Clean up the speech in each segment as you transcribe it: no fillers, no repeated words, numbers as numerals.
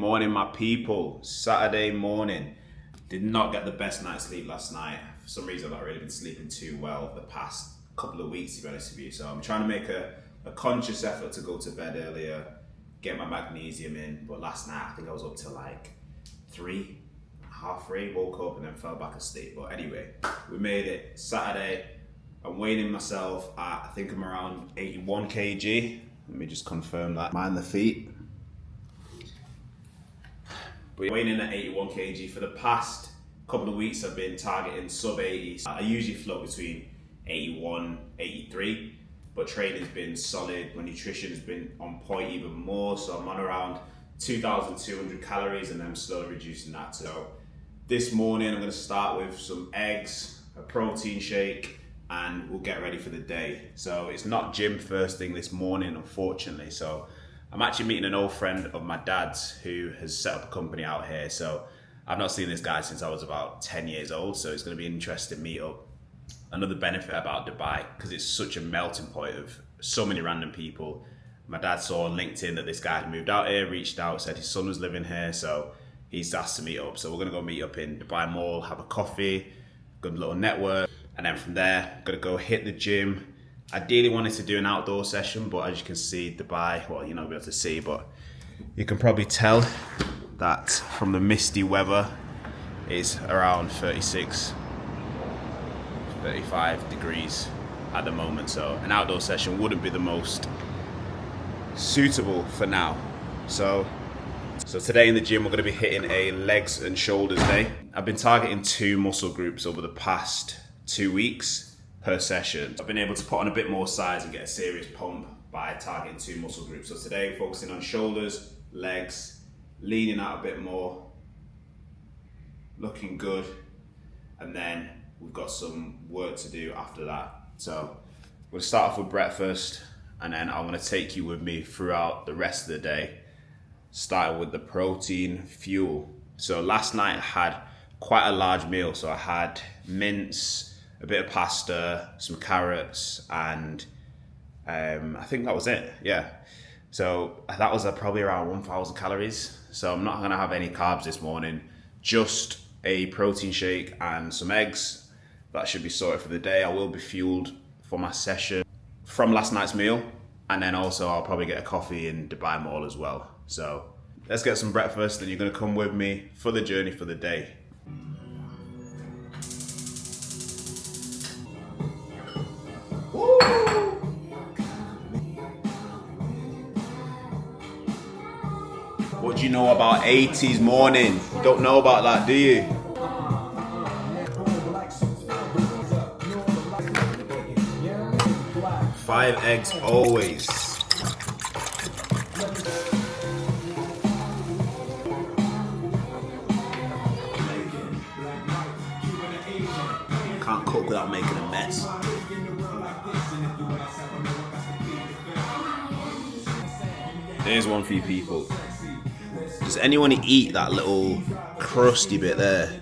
Morning, my people. Saturday morning. Did not get the best night's sleep last night. For some reason, I've not really been sleeping too well the past couple of weeks, to be honest with you. So I'm trying to make a conscious effort to go to bed earlier, get my magnesium in. But last night, I think I was up till like 3, half 3, woke up and then fell back asleep. But anyway, we made it. Saturday. I'm weighing myself at, I think I'm around 81 kg. Let me just confirm that. Mind the feet. But weighing in at 81 kg. For the past couple of weeks, I've been targeting sub 80. I usually float between 81, 83, but training's been solid. My nutrition's been on point even more. So I'm on around 2,200 calories and I'm slowly reducing that. So this morning, I'm gonna start with some eggs, a protein shake, and we'll get ready for the day. So it's not gym first thing this morning, unfortunately. So I'm actually meeting an old friend of my dad's who has set up a company out here. So I've not seen this guy since I was about 10 years old. So it's gonna be an interesting meetup. Another benefit about Dubai, because it's such a melting point of so many random people. My dad saw on LinkedIn that this guy had moved out here, reached out, said his son was living here. So he's asked to meet up. So we're gonna go meet up in Dubai Mall, have a coffee, good little network. And then from there, I'm gonna go hit the gym. Ideally wanted to do an outdoor session, but as you can see, Dubai, well, you're not gonna be able to see, but you can probably tell that from the misty weather, it's around 36, 35 degrees at the moment. So an outdoor session wouldn't be the most suitable for now. So today in the gym, we're gonna be hitting a legs and shoulders day. I've been targeting 2 muscle groups over the past 2 weeks per session. I've been able to put on a bit more size and get a serious pump by targeting 2 muscle groups. So today, focusing on shoulders, legs, leaning out a bit more, looking good. And then we've got some work to do after that. So we'll start off with breakfast, and then I'm gonna take you with me throughout the rest of the day, starting with the protein fuel. So last night I had quite a large meal. So I had mince, a bit of pasta, some carrots, and I think that was it, yeah. So that was probably around 1,000 calories. So I'm not gonna have any carbs this morning, just a protein shake and some eggs. That should be sorted for the day. I will be fueled for my session from last night's meal. And then also I'll probably get a coffee in Dubai Mall as well. So let's get some breakfast, and you're gonna come with me for the journey for the day. What do you know about 80s morning? You don't know about that, do you? Five eggs always. Can't cook without making a mess. Here's one for you people. Does anyone eat that little crusty bit there?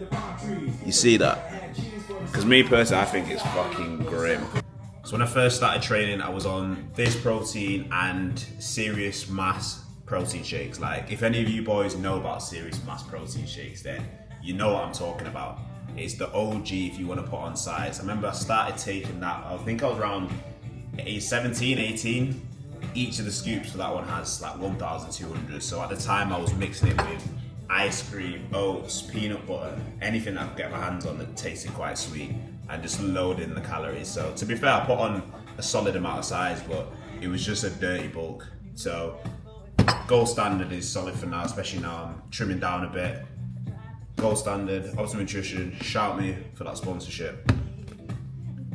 You see that? Because me personally, I think it's fucking grim. So when I first started training, I was on this protein and Serious Mass protein shakes. Like, if any of you boys know about Serious Mass protein shakes, then you know what I'm talking about. It's the OG if you want to put on size. I remember I started taking that, I think I was around 17, 18. Each of the scoops for that one has like 1,200. So at the time I was mixing it with ice cream, oats, peanut butter, anything that I could get my hands on that tasted quite sweet, and just loading the calories. So to be fair, I put on a solid amount of size, but it was just a dirty bulk. So gold standard is solid for now, especially now I'm trimming down a bit. Gold standard, Optimum Nutrition, shout me for that sponsorship.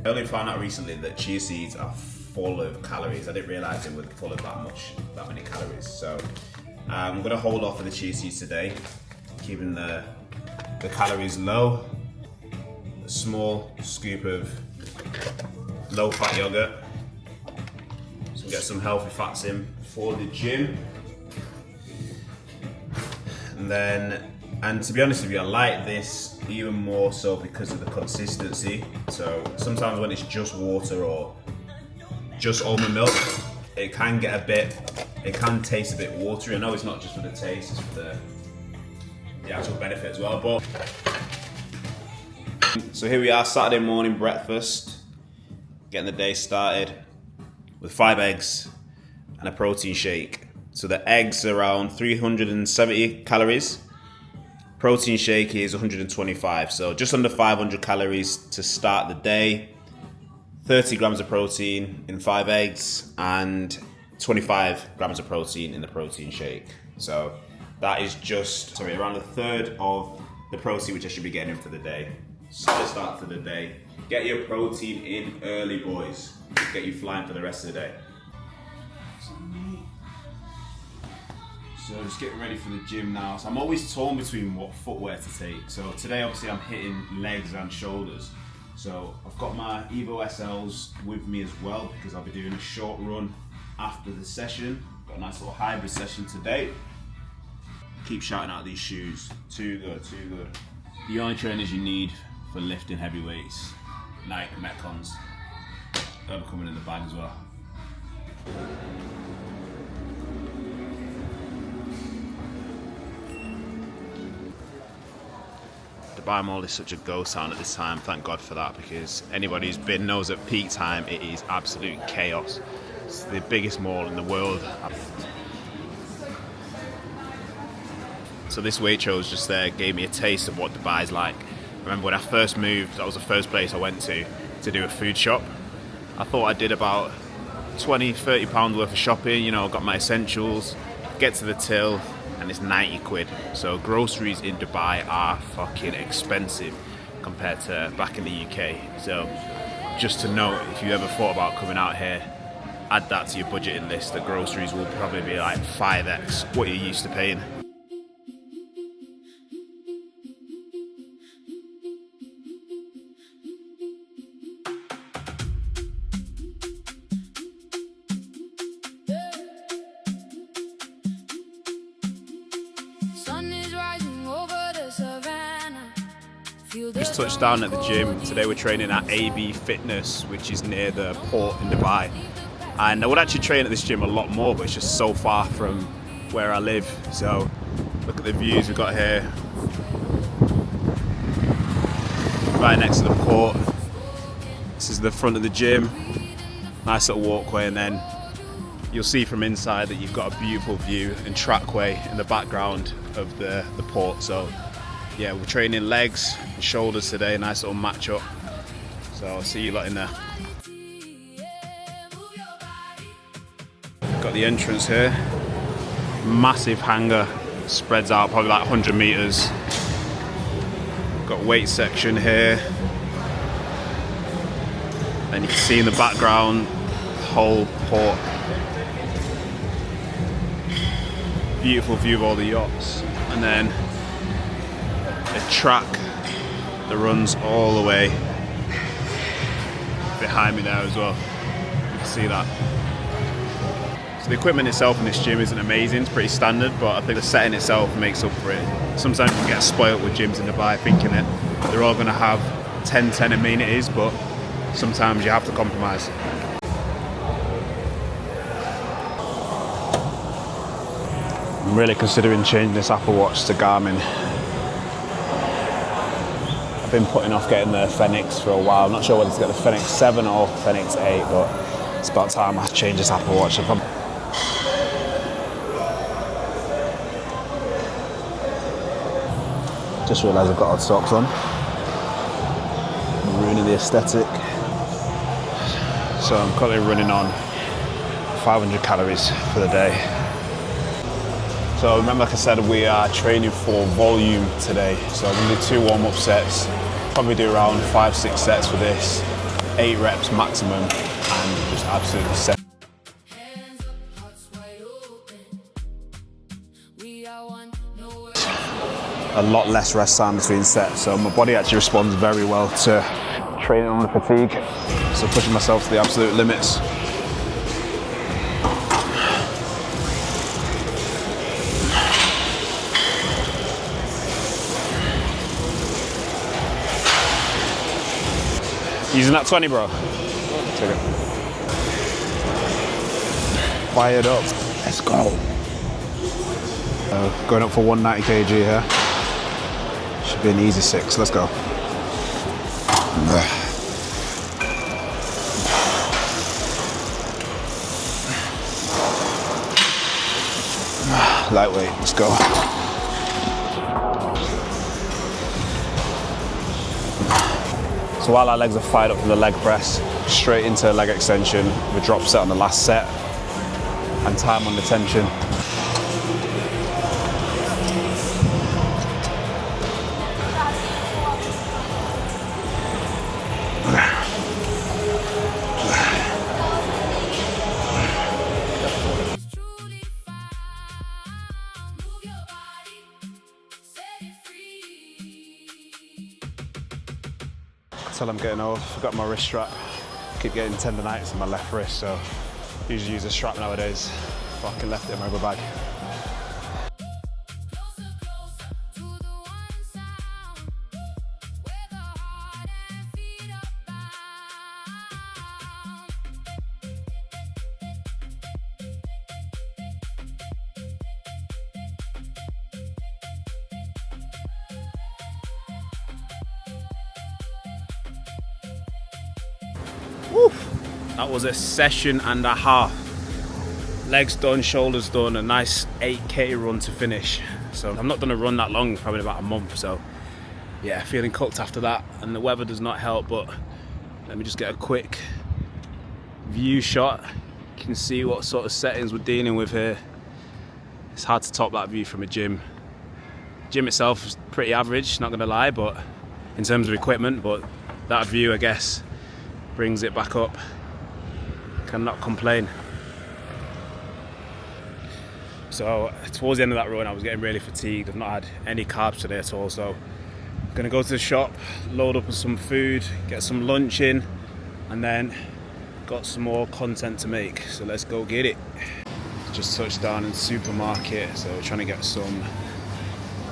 I only found out recently that chia seeds are full of calories. I didn't realize they were full of that many calories. So I'm gonna hold off for the chia seeds today, keeping the calories low. A small scoop of low fat yogurt, so get some healthy fats in for the gym. And to be honest with you, I like this even more so because of the consistency. So sometimes when it's just water or just almond milk, it can get a bit it can taste a bit watery. I know it's not just for the taste, it's for the actual benefit as well. But so here we are, Saturday morning breakfast, getting the day started with 5 eggs and a protein shake. So the eggs are around 370 calories. Protein shake is 125, so just under 500 calories to start the day. 30 grams of protein in 5 eggs and 25 grams of protein in the protein shake. So that is just, around a third of the protein which I should be getting in for the day. Solid start to the day. Get your protein in early, boys. Get you flying for the rest of the day. So just getting ready for the gym now. So I'm always torn between what footwear to take. So today obviously I'm hitting legs and shoulders. So I've got my Evo SLs with me as well because I'll be doing a short run after the session. Got a nice little hybrid session today. Keep shouting out these shoes. Too good, too good. The only trainers you need for lifting heavy weights, Nike Metcons. They'll be coming in the bag as well. Dubai Mall is such a ghost town at this time, thank God for that, because anybody who's been knows at peak time it is absolute chaos. It's the biggest mall in the world. So this Waitrose just there gave me a taste of what Dubai's like. I remember when I first moved, that was the first place I went to do a food shop. I thought I did about 20, 30 pounds worth of shopping, you know, got my essentials, get to the till, and it's 90 quid. So groceries in Dubai are fucking expensive compared to back in the UK. So just to note, if you ever thought about coming out here, add that to your budgeting list. The groceries will probably be like 5x what you're used to paying. Just touched down at the gym. Today we're training at AB Fitness, which is near the port in Dubai. And I would actually train at this gym a lot more, but it's just so far from where I live. So look at the views we've got here. Right next to the port. This is the front of the gym. Nice little walkway, and then you'll see from inside that you've got a beautiful view and trackway in the background of the port. So yeah, we're training legs and shoulders today, nice little match up. So I'll see you lot in there. Got the entrance here. Massive hangar, spreads out probably like 100 meters. Got weight section here. And you can see in the background, the whole port. Beautiful view of all the yachts. And then a track that runs all the way behind me there as well. You can see that. So the equipment itself in this gym isn't amazing, it's pretty standard, but I think the setting itself makes up for it. Sometimes you get spoiled with gyms in Dubai thinking that they're all going to have 10 amenities, but sometimes you have to compromise. I'm really considering changing this Apple Watch to Garmin. Been putting off getting the Fenix for a while. I'm not sure whether to get the Fenix 7 or Fenix 8, but it's about time I change this Apple Watch. Just realised I've got odd socks on. I'm ruining the aesthetic. So I'm currently running on 500 calories for the day. So remember, like I said, we are training for volume today. So I'm going to do 2 warm-up sets. Probably do around 5-6 sets for this, 8 reps maximum, and just absolutely set. A lot less rest time between sets, so my body actually responds very well to training on the fatigue. So pushing myself to the absolute limits. Using that 20, bro. Take it. Fired up. Let's go. Going up for 190 kg here. Should be an easy 6. Let's go. Lightweight, let's go. So while our legs are fired up from the leg press, straight into leg extension with a drop set on the last set and time on the tension. Till I'm getting old, forgot my wrist strap. Keep getting tendonitis in my left wrist, so usually use a strap nowadays. Fucking left it in my rubber bag. That was a session and a half. Legs done, shoulders done, a nice 8K run to finish. So I'm not done a run that long, probably about a month. So yeah, feeling cooked after that. And the weather does not help, but let me just get a quick view shot. You can see what sort of settings we're dealing with here. It's hard to top that view from a gym. Gym itself is pretty average, not gonna lie, but in terms of equipment, but that view, I guess, brings it back up. Cannot complain. So towards the end of that run I was getting really fatigued. I've not had any carbs today at all, so I'm gonna go to the shop, load up with some food, get some lunch in, and then got some more content to make, so let's go get it. Just touched down in the supermarket, so we're trying to get some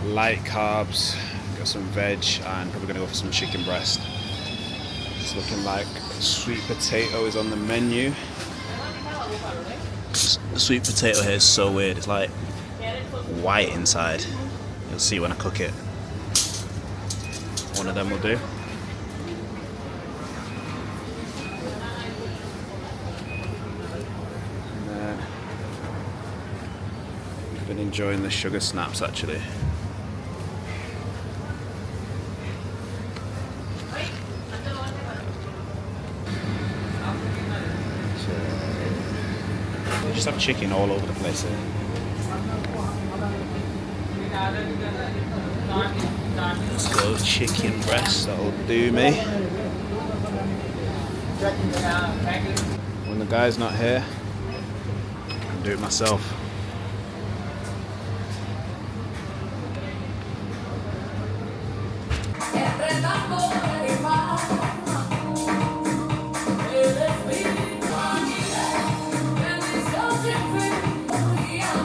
light carbs, got some veg, and probably gonna go for some chicken breast. It's looking like sweet potato is on the menu. The sweet potato here is so weird, it's like white inside. You'll see when I cook it. One of them will do. And then I've been enjoying the sugar snaps actually. Just have chicken all over the place here. Let's go chicken breast, that'll do me. When the guy's not here, I can do it myself.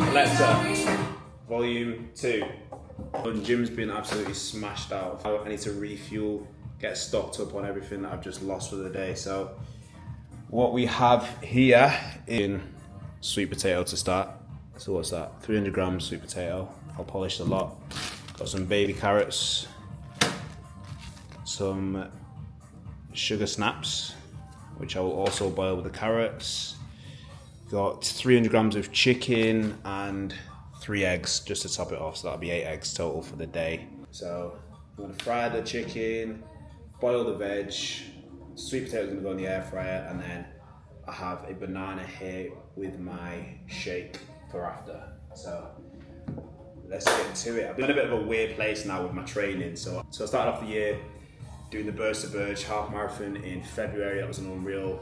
Alexa, volume 2. The gym's been absolutely smashed out. I need to refuel, get stocked up on everything that I've just lost for the day. So what we have here in sweet potato to start. So what's that? 300 grams sweet potato. I'll polish the lot. Got some baby carrots, some sugar snaps, which I will also boil with the carrots. Got 300 grams of chicken and 3 eggs just to top it off, so that'll be 8 eggs total for the day. So I'm gonna fry the chicken, boil the veg, sweet potatoes gonna go in the air fryer, and then I have a banana here with my shake for after. So let's get to it. I've been in a bit of a weird place now with my training. So I started off the year doing the Burst to Burge half marathon in February. That was an unreal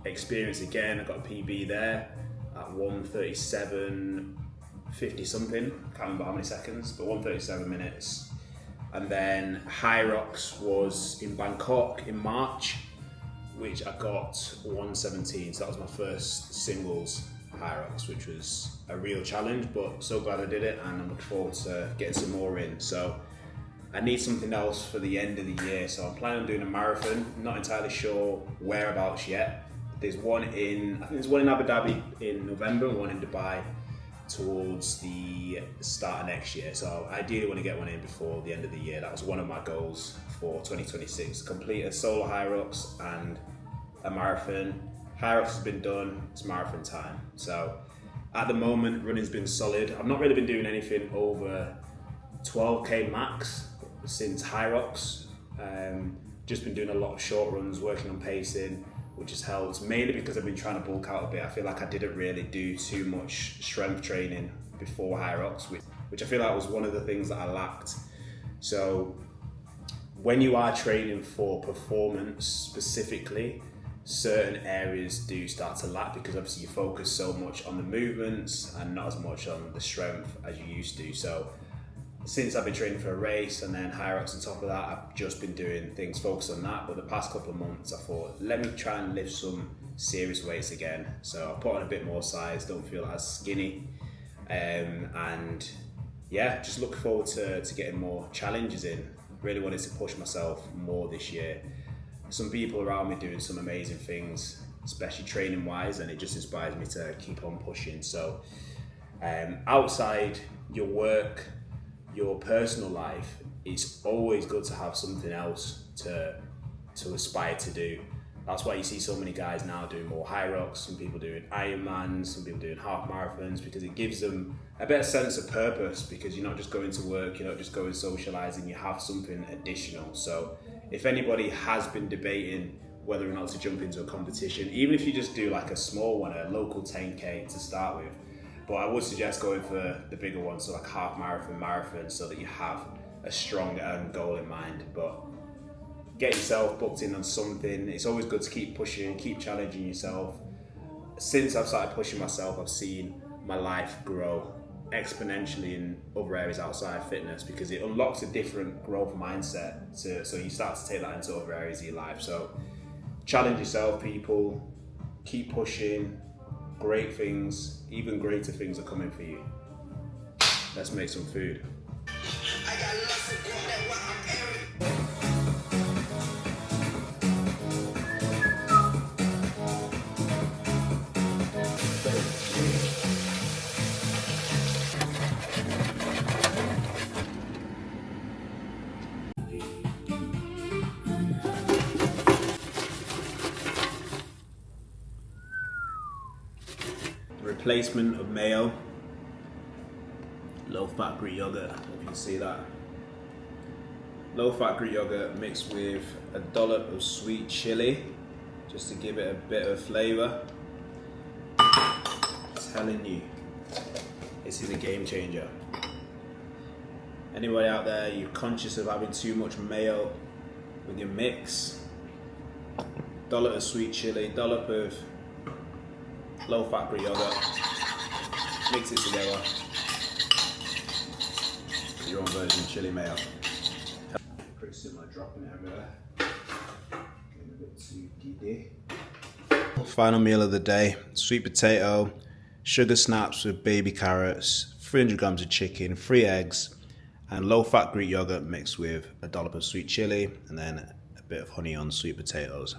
experience again. I got a PB there at 1:37.50 something. Can't remember how many seconds, but 1:37 minutes. And then Hyrox was in Bangkok in March, which I got 1:17. So that was my first singles Hyrox, which was a real challenge, but so glad I did it, and I'm looking forward to getting some more in. So I need something else for the end of the year, so I'm planning on doing a marathon. I'm not entirely sure whereabouts yet. There's one in, I think there's one in Abu Dhabi in November and one in Dubai towards the start of next year. So I ideally want to get one in before the end of the year. That was one of my goals for 2026. Complete a solo Hyrox and a marathon. Hyrox has been done, it's marathon time. So at the moment, running's been solid. I've not really been doing anything over 12k max since Hyrox. Just been doing a lot of short runs, working on pacing, which has helped, mainly because I've been trying to bulk out a bit. I feel like I didn't really do too much strength training before Hyrox, which I feel like was one of the things that I lacked. So when you are training for performance specifically, certain areas do start to lack because obviously you focus so much on the movements and not as much on the strength as you used to. So since I've been training for a race and then Hyrox on top of that, I've just been doing things focused on that. But the past couple of months, I thought, let me try and lift some serious weights again. So I put on a bit more size, don't feel as skinny. And yeah, just look forward to getting more challenges in. Really wanted to push myself more this year. Some people around me doing some amazing things, especially training wise, and it just inspires me to keep on pushing. So outside your work, your personal life, it's always good to have something else to aspire to do. That's why you see so many guys now doing more Hyrox, some people doing Ironmans, some people doing half marathons, because it gives them a better sense of purpose, because you're not just going to work, you're not just going socializing, you have something additional. So if anybody has been debating whether or not to jump into a competition, even if you just do like a small one, a local 10k to start with, but I would suggest going for the bigger ones, so like half marathon, so that you have a strong goal in mind. But get yourself booked in on something. It's always good to keep pushing, keep challenging yourself. Since I've started pushing myself, I've seen my life grow exponentially in other areas outside fitness, because it unlocks a different growth mindset. So you start to take that into other areas of your life. So challenge yourself, people. Keep pushing. Great things, even greater things are coming for you. Let's make some food. Replacement of mayo, low-fat Greek yogurt, if you can see that. Low-fat Greek yogurt mixed with a dollop of sweet chili, just to give it a bit of flavour. I'm telling you, this is a game changer. Anybody out there, you're conscious of having too much mayo with your mix, dollop of sweet chili, dollop of low-fat Greek yogurt, mix it together, your own version of chili mayo. Pretty similar, dropping it everywhere. Getting a bit too giddy. Final meal of the day, sweet potato, sugar snaps with baby carrots, 300 grams of chicken, 3 eggs, and low-fat Greek yogurt mixed with a dollop of sweet chili, and then a bit of honey on sweet potatoes.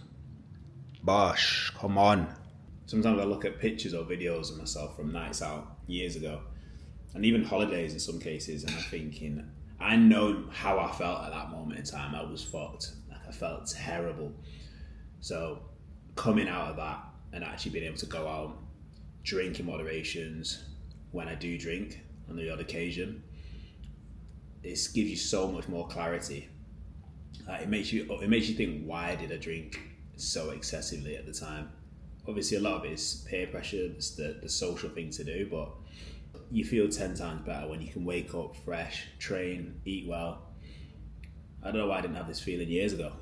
Bosh, come on. Sometimes I look at pictures or videos of myself from nights out years ago, and even holidays in some cases, and I'm thinking, I know how I felt at that moment in time. I was fucked. Like, I felt terrible. So coming out of that and actually being able to go out, drink in moderations when I do drink on the odd occasion, it gives you so much more clarity. It makes you think, why did I drink so excessively at the time? Obviously, a lot of it is peer pressure. It's the social thing to do, but you feel 10 times better when you can wake up fresh, train, eat well. I don't know why I didn't have this feeling years ago.